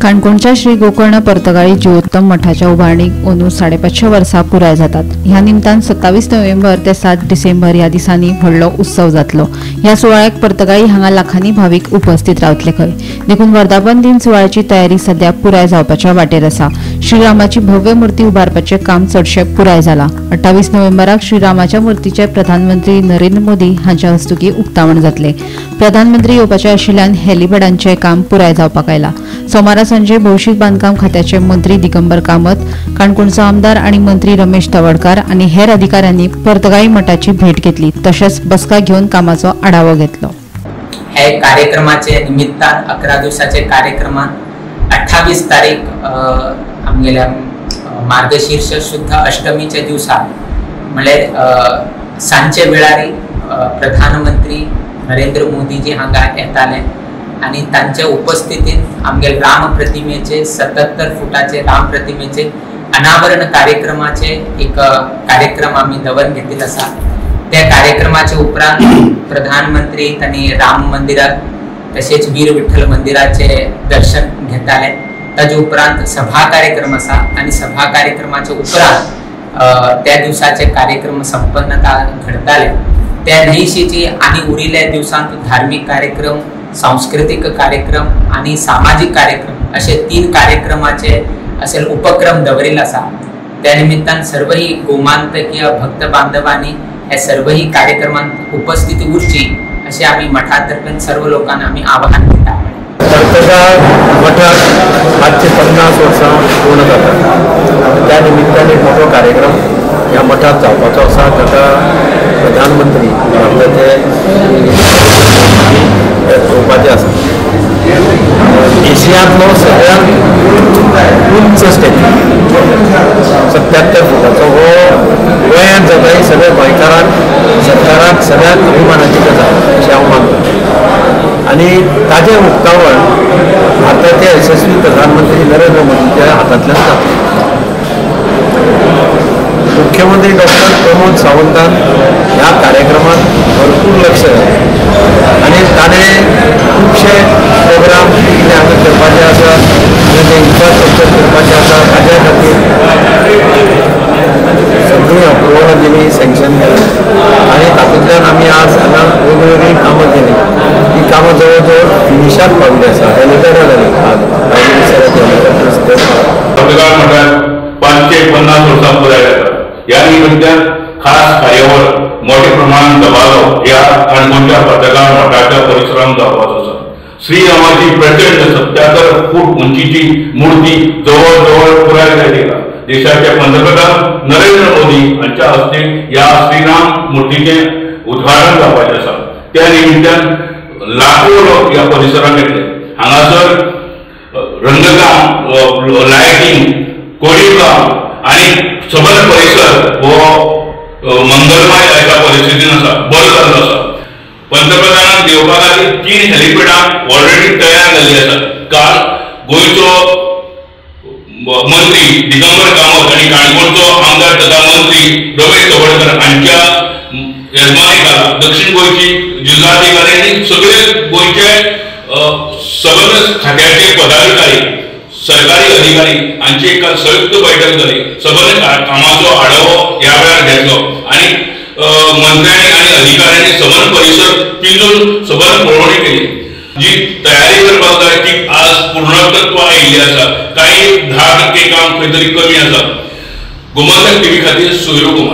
काणकोणच्या श्री गोकर्ण पर्तगाळी जिवोत्तम मठाच्या उभारणीक अंदू 550 वर्सां पुराय जातात। ह्या निमतान 27 नोव्हेंबर ते 7 डिसेंबर ह्या दिसांनी व्हडलो उत्सव जातलो। ह्या सुवाळ्याक पर्तगाळी हांगा लाखांनी भाविक उपस्थित रावतले खंय। देखून वर्धापन दिन सुवाळ्याची तयारी सध्या पुराय जावपाच्या वाटेर आसा। श्रीरामाची भव्य मूर्ती उबारपाचे काम चडशे पुराय जाला। 28 नोव्हेंबराक श्रीरामाच्या मूर्तीचे प्रधानमंत्री नरेंद्र मोदी हांच्या हस्तुकी उक्तावण जातले। प्रधानमंत्री येवपाचे आशिल्ल्यान हेलिपॅडांचे काम पुराय जावपाक आयला। सोमारा सांजे भौशीक बांदकाम खात्याचे मंत्री दिगंबर कामत, काणकोणचो आमदार आणि मंत्री रमेश तवडकार आणि हेर अधिकाऱ्यांनी पर्तगाळी मठाची भेट घेतली, तशेंच बसका घेवन कामाचो आढावो घेतलो। हे कार्यक्रमाचे निमित्तान 11 दिवसाचे कार्यक्रमात 28 तारीख आमगेल्या मार्गशीर्ष शुद्ध अष्टमीचे दिवसा म्हणजे सांचे वेळारी प्रधानमंत्री नरेंद्र मोदीजी हांगा येताले आणि त्यांच्या उपस्थितीत आमगे राम प्रतिमेचे 77 फुटाचे राम प्रतिमेचे अनावरण कार्यक्रमाचे एक कार्यक्रम आम्ही दवरून घेतलेला असा। त्या कार्यक्रमाचे उपरांत प्रधानमंत्री त्यांनी राम मंदिरात तसेच वीर विठ्ठल मंदिराचे दर्शन घेताले। ताजे उपरांत सभा कार्यक्रम असा आणि सभा कार्यक्रमाचे उपरांत त्या दिवसाचे कार्यक्रम संपन्नता घडताले। त्या दिवशीची आणि उरिल्ल्या दिवसांत धार्मिक कार्यक्रम, सांस्कृतिक कार्यक्रम आणि सामाजिक कार्यक्रम असे 3 कार्यक्रमाचे असे उपक्रम दवरिल असा। त्या निमित्तान सर्वही गोमांतकीय भक्त बांधवांनी हे सर्वही कार्यक्रमात उपस्थिती उरची असे आम्ही मठातर्फे सर्व लोकांना आम्ही आवाहन केले आहे। पर्तगाळ मठात आजचे 50 वर्सां पूर्ण जातात। त्या निमित्ताने मोठो कार्यक्रम ह्या मठात जावपाचो आसा, ताका प्रधानमंत्री भारताचे येवपाचे आसा। एशियांतलो सगळ्यांत उंच स्टॅच्यू 77 फुटाचो हो गोंयांत जाता ही सगळ्या गोंयकारांक सरकाराक सगळ्यात अभिमानाची गजाल अशें हांव मानता। आणि ताजें उक्तावण भारताचे यशस्वी प्रधानमंत्री नरेंद्र मोदीच्या हातांतल्यान जाता। मुख्यमंत्री डॉक्टर प्रमोद सावंतान ह्या कार्यक्रमात भरपूर लक्ष घातलें आणि ताणें खुबशे प्रोग्राम कितें हांगा करपाचे आसा आनी ते इन्फ्रास्ट्रक्चर करपाचें आसा ताज्या खातीर सगळीं अप्रुवल दिली, सँक्शन केलें आणि तातूंतल्यान आमी आज हांगा वेगवेगळी कामां केली। ही कामां जवळ जवळ फिनिशाक पाविल्ली आसा। हेलिपॅडां जाली आज प्रायम मिनिस्टराचे पर्तगाळ मठात 550 वर्सां पुराय जातात। या निमित्तान खास कार्यावळ मोठ्या प्रमाणात दबाव या काणकोणच्या पर्तगाळ मठाच्या परिसरात जावपाचो आसा। श्रीरामाची प्रचंड 77 फूट उंचीची मूर्ती जवळ जवळ पुराय जाली। देशाचे पंतप्रधान नरेंद्र मोदी हांच्या हस्ते या श्रीराम मूर्तीचे उद्घाटन जावपाचे आसा। त्या निमित्तान लाखो लोक या परिसरात येतले। हांगासर रंगकाम, लायटिंग, कोरीव काम आणि सबंद परिसर हो मंगलमय एका परिस्थितीन आसा, बरो जाल्लो आसा। पंतप्रधानाक देवपा खातीर 3 हेलिपॅडां ऑलरेडी तयार जाल्ली आसात। काल गोंयचो मंत्री दिगंबर कामत आणि काणकोणचो आमदार तथा मंत्री रमेश तवडकर हांच्या येजमानी खाला दक्षिण गोंयची जिल्हाधिकारी आणि सगळे गोंयचे सबंद खात्याचे पदाधिकारी, सरकारी अधिकारी हांची एक संयुक्त बैठक जाली। सबंद कामाचो आढावो ह्या वेळार घेतलो आणि मंत्र्यांनी आणि अधिकाऱ्यांनी सबंद परिसर पिंजून सबंद पळोवणी केली। जी तयारी करपाक जाय ती आज पूर्णत्व आयिल्ली आसा। काही 10% काम खंय तरी कमी आसा। गोमंतक टीव्ही खातीर सोयरो कुमार।